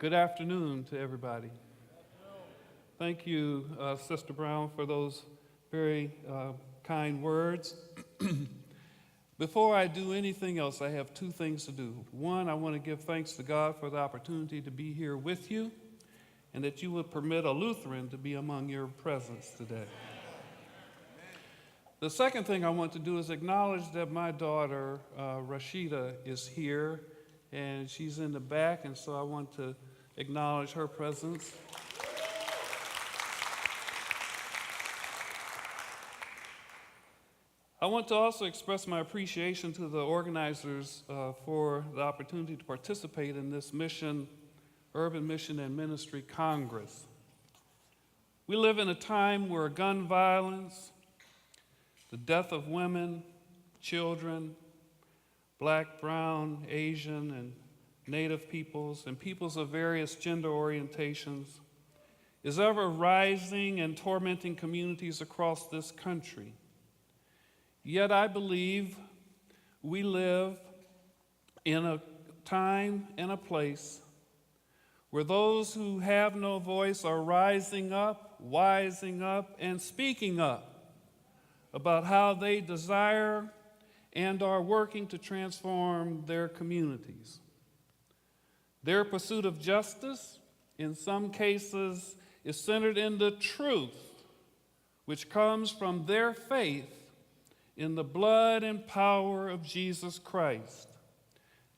Good afternoon to everybody. Thank you, Sister Brown, for those very kind words. Before I do anything else, I have two things to do. One, I want to give thanks to God for the opportunity to be here with you and that you would permit a Lutheran to be among your presence today. The second thing I want to do is acknowledge that my daughter, Rashida, is here, and she's in the back, and so I want to acknowledge her presence. I want to also express my appreciation to the organizers for the opportunity to participate in this Urban Mission and Ministry Congress. We live in a time where gun violence, the death of women, children, Black, brown, Asian, and Native peoples, and peoples of various gender orientations, is ever rising and tormenting communities across this country. Yet I believe we live in a time and a place where those who have no voice are rising up, wising up, and speaking up about how they desire and are working to transform their communities. Their pursuit of justice, in some cases, is centered in the truth, which comes from their faith in the blood and power of Jesus Christ.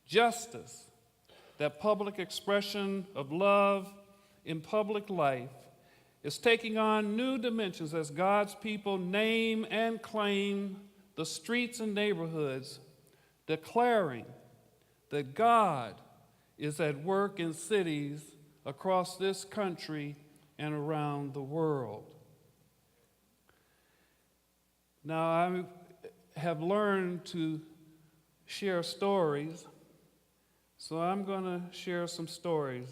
Justice, that public expression of love in public life, is taking on new dimensions as God's people name and claim the streets and neighborhoods, declaring that God is at work in cities across this country and around the world. Now, I have learned to share stories, so I'm going to share some stories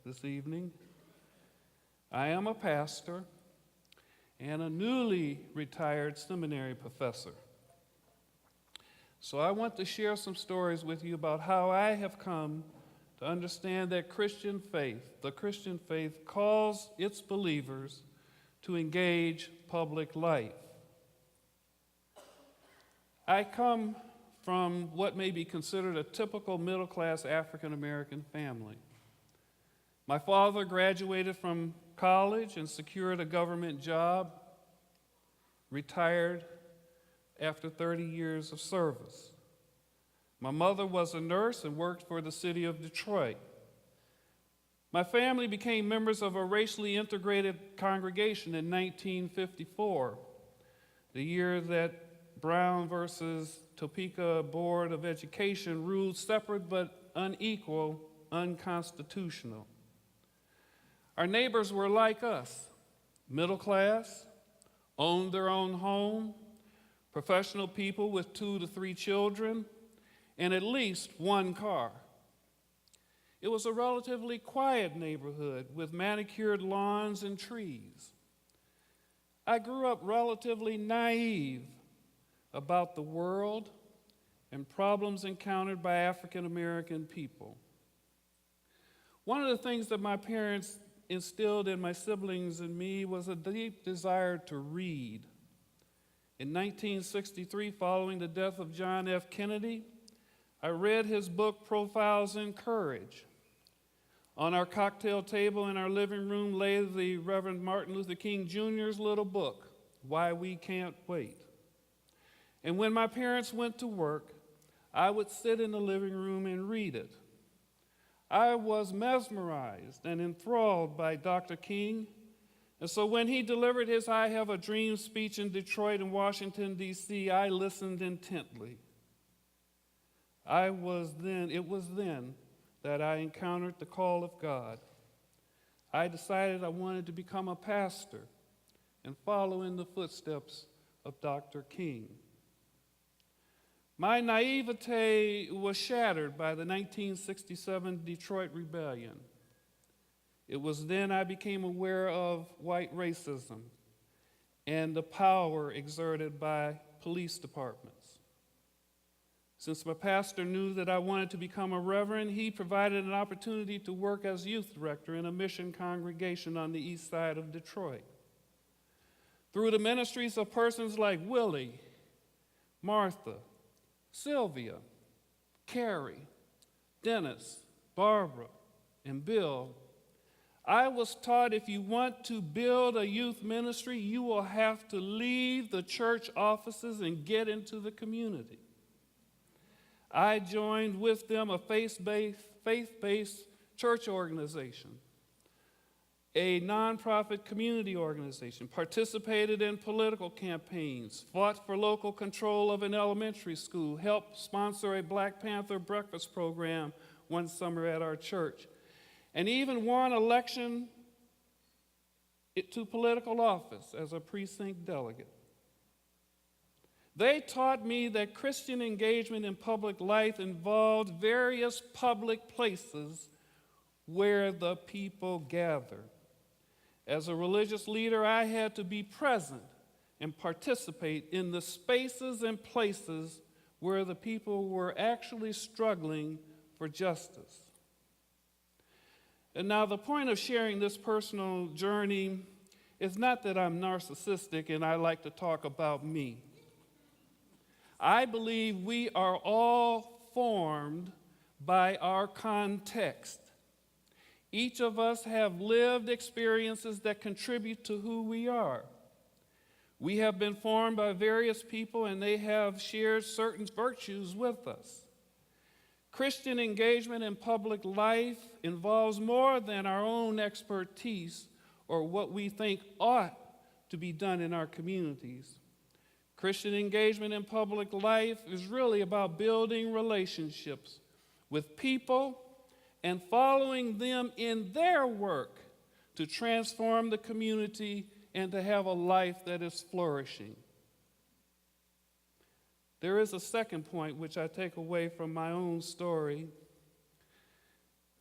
this evening. I am a pastor and a newly retired seminary professor. So I want to share some stories with you about how I have come to understand that the Christian faith, calls its believers to engage public life. I come from what may be considered a typical middle-class African-American family. My father graduated from college and secured a government job, retired after 30 years of service. My mother was a nurse and worked for the city of Detroit. My family became members of a racially integrated congregation in 1954, the year that Brown versus Topeka Board of Education ruled separate but unequal, unconstitutional. Our neighbors were like us, middle class, owned their own home, professional people with 2 to 3 children, and at least one car. It was a relatively quiet neighborhood with manicured lawns and trees. I grew up relatively naive about the world and problems encountered by African American people. One of the things that my parents instilled in my siblings and me was a deep desire to read. In 1963, following the death of John F. Kennedy, I read his book, Profiles in Courage. On our cocktail table in our living room lay the Reverend Martin Luther King Jr.'s little book, Why We Can't Wait. And when my parents went to work, I would sit in the living room and read it. I was mesmerized and enthralled by Dr. King, and so when he delivered his I Have a Dream speech in Detroit and Washington, D.C., I listened intently. It was then that I encountered the call of God. I decided I wanted to become a pastor and follow in the footsteps of Dr. King. My naivete was shattered by the 1967 Detroit Rebellion. It was then I became aware of white racism and the power exerted by police departments. Since my pastor knew that I wanted to become a reverend, he provided an opportunity to work as youth director in a mission congregation on the east side of Detroit. Through the ministries of persons like Willie, Martha, Sylvia, Carrie, Dennis, Barbara, and Bill, I was taught if you want to build a youth ministry, you will have to leave the church offices and get into the community. I joined with them a faith-based church organization, a nonprofit community organization, participated in political campaigns, fought for local control of an elementary school, helped sponsor a Black Panther breakfast program one summer at our church, and even won election to political office as a precinct delegate. They taught me that Christian engagement in public life involved various public places where the people gather. As a religious leader, I had to be present and participate in the spaces and places where the people were actually struggling for justice. And now the point of sharing this personal journey is not that I'm narcissistic and I like to talk about me. I believe we are all formed by our context. Each of us have lived experiences that contribute to who we are. We have been formed by various people and they have shared certain virtues with us. Christian engagement in public life involves more than our own expertise or what we think ought to be done in our communities. Christian engagement in public life is really about building relationships with people and following them in their work to transform the community and to have a life that is flourishing. There is a second point which I take away from my own story.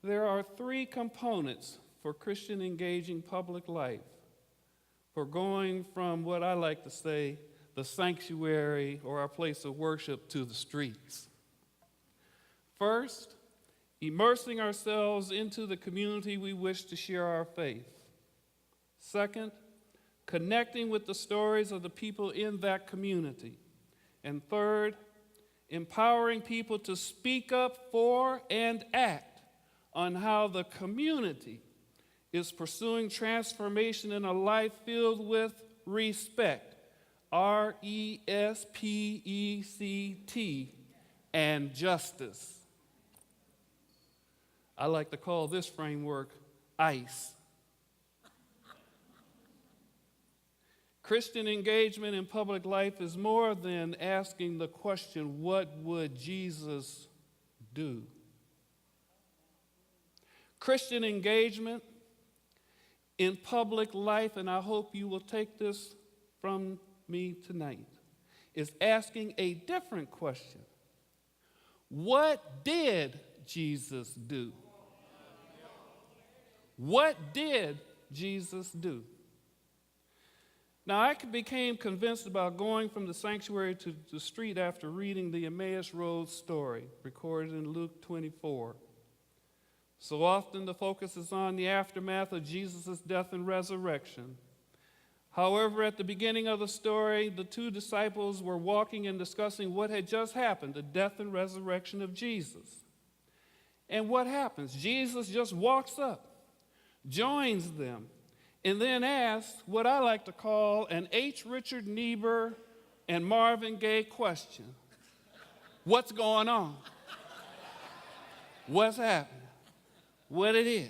There are three components for Christian engaging public life, for going from what I like to say, the sanctuary or our place of worship to the streets. First, immersing ourselves into the community we wish to share our faith. Second, connecting with the stories of the people in that community. And third, empowering people to speak up for and act on how the community is pursuing transformation in a life filled with respect. RESPECT, and justice. I like to call this framework ICE. Christian engagement in public life is more than asking the question, what would Jesus do? Christian engagement in public life, and I hope you will take this from me tonight, is asking a different question. What did Jesus do? What did Jesus do? Now, I became convinced about going from the sanctuary to the street after reading the Emmaus Road story recorded in Luke 24. So often the focus is on the aftermath of Jesus' death and resurrection. However, at the beginning of the story, the two disciples were walking and discussing what had just happened, the death and resurrection of Jesus. And what happens? Jesus just walks up, joins them, and then asks what I like to call an H. Richard Niebuhr and Marvin Gaye question. What's going on? What's happening? What it is?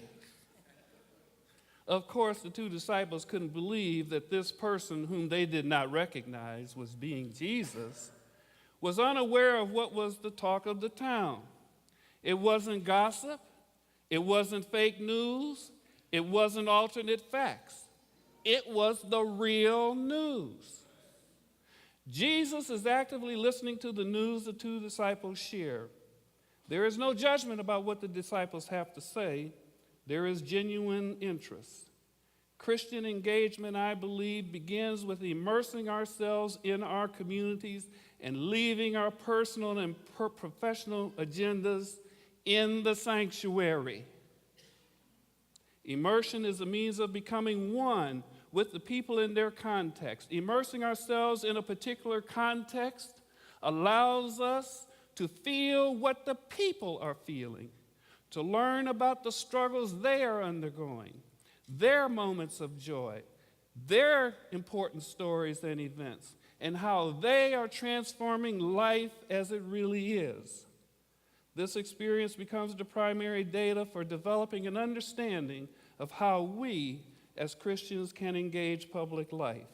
Of course, the two disciples couldn't believe that this person whom they did not recognize was being Jesus, was unaware of what was the talk of the town. It wasn't gossip. It wasn't fake news. It wasn't alternate facts. It was the real news. Jesus is actively listening to the news the two disciples share. There is no judgment about what the disciples have to say. There is genuine interest. Christian engagement, I believe, begins with immersing ourselves in our communities and leaving our personal and professional agendas in the sanctuary. Immersion is a means of becoming one with the people in their context. Immersing ourselves in a particular context allows us to feel what the people are feeling, to learn about the struggles they are undergoing, their moments of joy, their important stories and events, and how they are transforming life as it really is. This experience becomes the primary data for developing an understanding of how we, as Christians, can engage public life.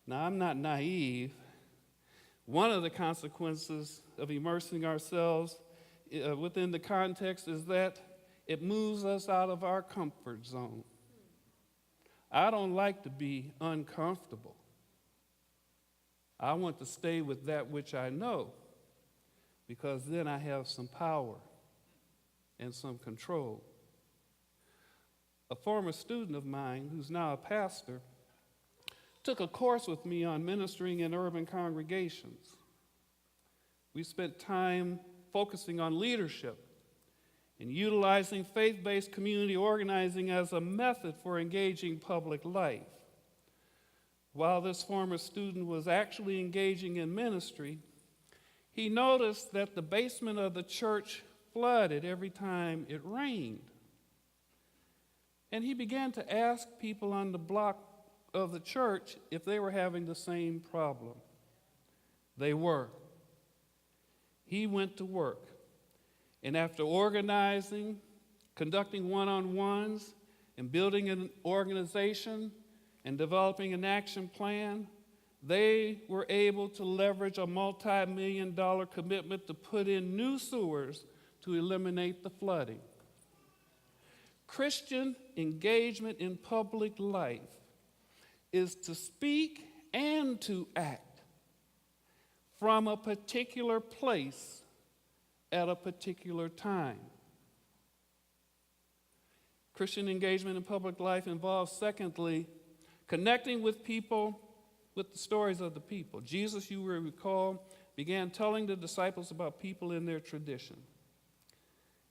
Now, I'm not naive. One of the consequences of immersing ourselves within the context is that it moves us out of our comfort zone. I don't like to be uncomfortable. I want to stay with that which I know, because then I have some power and some control. A former student of mine, who's now a pastor, took a course with me on ministering in urban congregations. We spent time focusing on leadership and utilizing faith-based community organizing as a method for engaging public life. While this former student was actually engaging in ministry, he noticed that the basement of the church flooded every time it rained. And he began to ask people on the block of the church if they were having the same problem. They were. He went to work. And after organizing, conducting one-on-ones, and building an organization and developing an action plan, they were able to leverage a multi-million-dollar commitment to put in new sewers to eliminate the flooding. Christian engagement in public life is to speak and to act from a particular place at a particular time. Christian engagement in public life involves, secondly, connecting with people with the stories of the people. Jesus, you will recall, began telling the disciples about people in their tradition.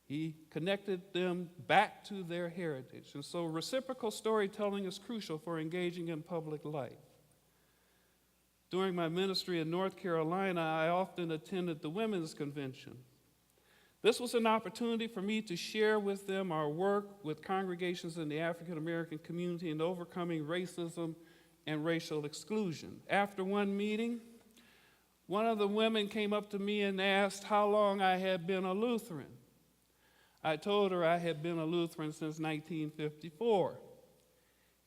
He connected them back to their heritage. And so reciprocal storytelling is crucial for engaging in public life. During my ministry in North Carolina, I often attended the Women's Convention. This was an opportunity for me to share with them our work with congregations in the African American community in overcoming racism and racial exclusion. After one meeting, one of the women came up to me and asked how long I had been a Lutheran. I told her I had been a Lutheran since 1954.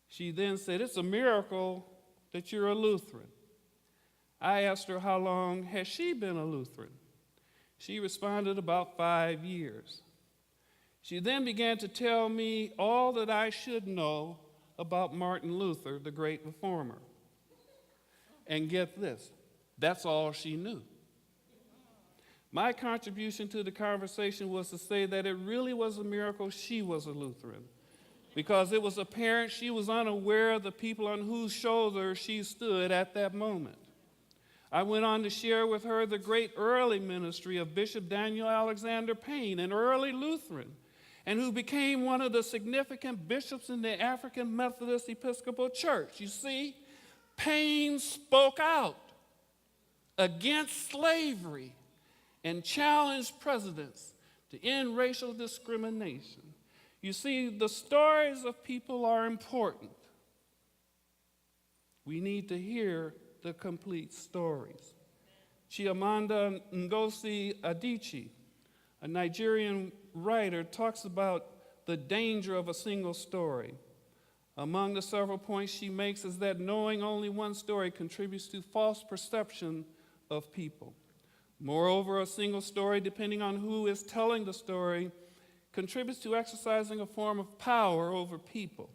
She then said, "It's a miracle that you're a Lutheran." I asked her how long has she been a Lutheran. She responded, about 5 years. She then began to tell me all that I should know about Martin Luther, the great reformer. And get this, that's all she knew. My contribution to the conversation was to say that it really was a miracle she was a Lutheran, because it was apparent she was unaware of the people on whose shoulders she stood at that moment. I went on to share with her the great early ministry of Bishop Daniel Alexander Payne, an early Lutheran, and who became one of the significant bishops in the African Methodist Episcopal Church. You see, Payne spoke out against slavery and challenged presidents to end racial discrimination. You see, the stories of people are important. We need to hear the complete stories. Chimamanda Ngozi Adichie, a Nigerian writer, talks about the danger of a single story. Among the several points she makes is that knowing only one story contributes to false perception of people. Moreover, a single story, depending on who is telling the story, contributes to exercising a form of power over people.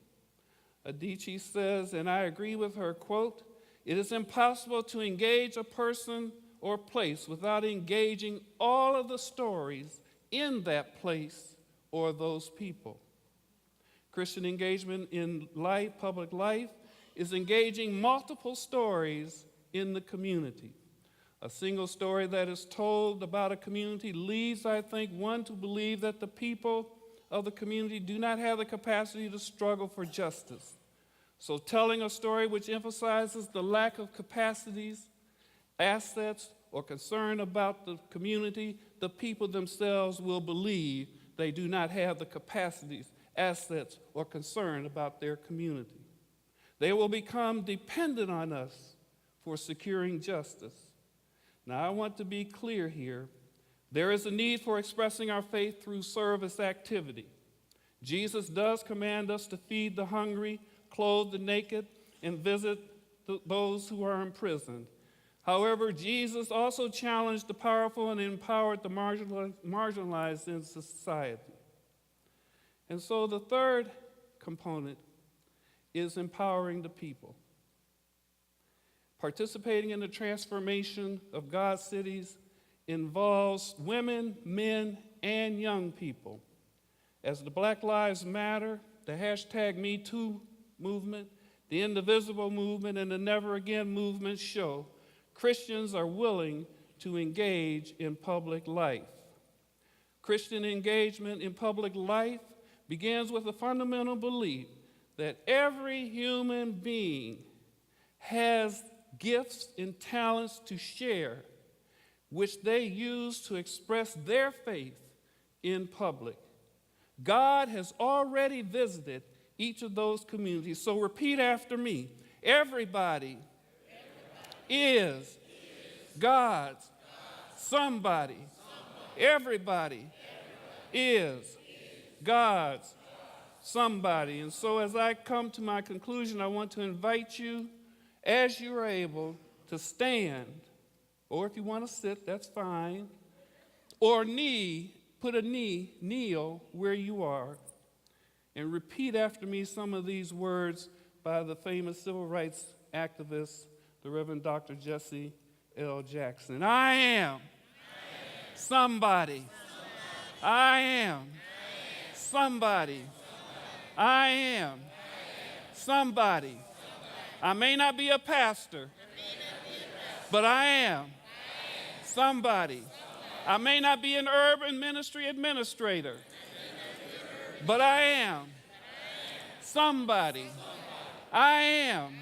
Adichie says, and I agree with her, quote, "It is impossible to engage a person or place without engaging all of the stories in that place or those people." Christian engagement in life, public life, is engaging multiple stories in the community. A single story that is told about a community leads, I think, one to believe that the people of the community do not have the capacity to struggle for justice. So telling a story which emphasizes the lack of capacities, assets, or concern about the community, the people themselves will believe they do not have the capacities, assets, or concern about their community. They will become dependent on us for securing justice. Now, I want to be clear here. There is a need for expressing our faith through service activity. Jesus does command us to feed the hungry, clothe the naked, and visit those who are imprisoned. However, Jesus also challenged the powerful and empowered the marginalized in society. And so the third component is empowering the people. Participating in the transformation of God's cities involves women, men, and young people. As the Black Lives Matter, the #MeToo movement, the Indivisible movement, and the Never Again movement show, Christians are willing to engage in public life. Christian engagement in public life begins with a fundamental belief that every human being has gifts and talents to share, which they use to express their faith in public. God has already visited each of those communities. So repeat after me. Everybody is God's somebody. Everybody is God's somebody. And so as I come to my conclusion, I want to invite you, as you are able, to stand, or if you want to sit, that's fine, or kneel where you are, and repeat after me some of these words by the famous civil rights activist, the Reverend Dr. Jesse L. Jackson. I am somebody. I am somebody. I am somebody. I may not be a pastor, but I am somebody. I may not be an urban ministry administrator, but I am somebody. I am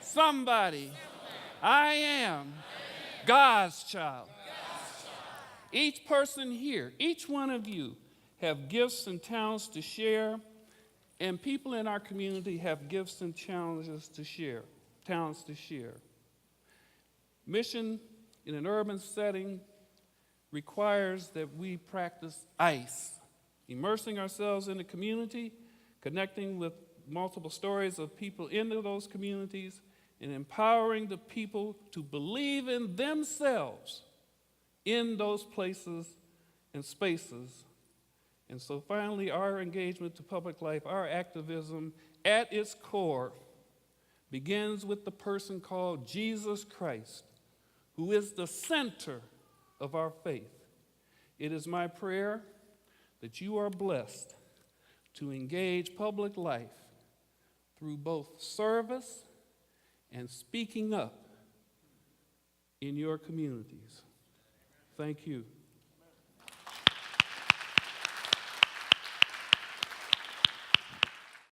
somebody. I am God's child. Each person here, each one of you, have gifts and talents to share, and people in our community have gifts and challenges to share, talents to share. Mission in an urban setting requires that we practice ICE, immersing ourselves in the community, connecting with multiple stories of people into those communities, and empowering the people to believe in themselves in those places and spaces. And so finally, our engagement to public life, our activism at its core begins with the person called Jesus Christ, who is the center of our faith. It is my prayer that you are blessed to engage public life through both service and speaking up in your communities. Thank you.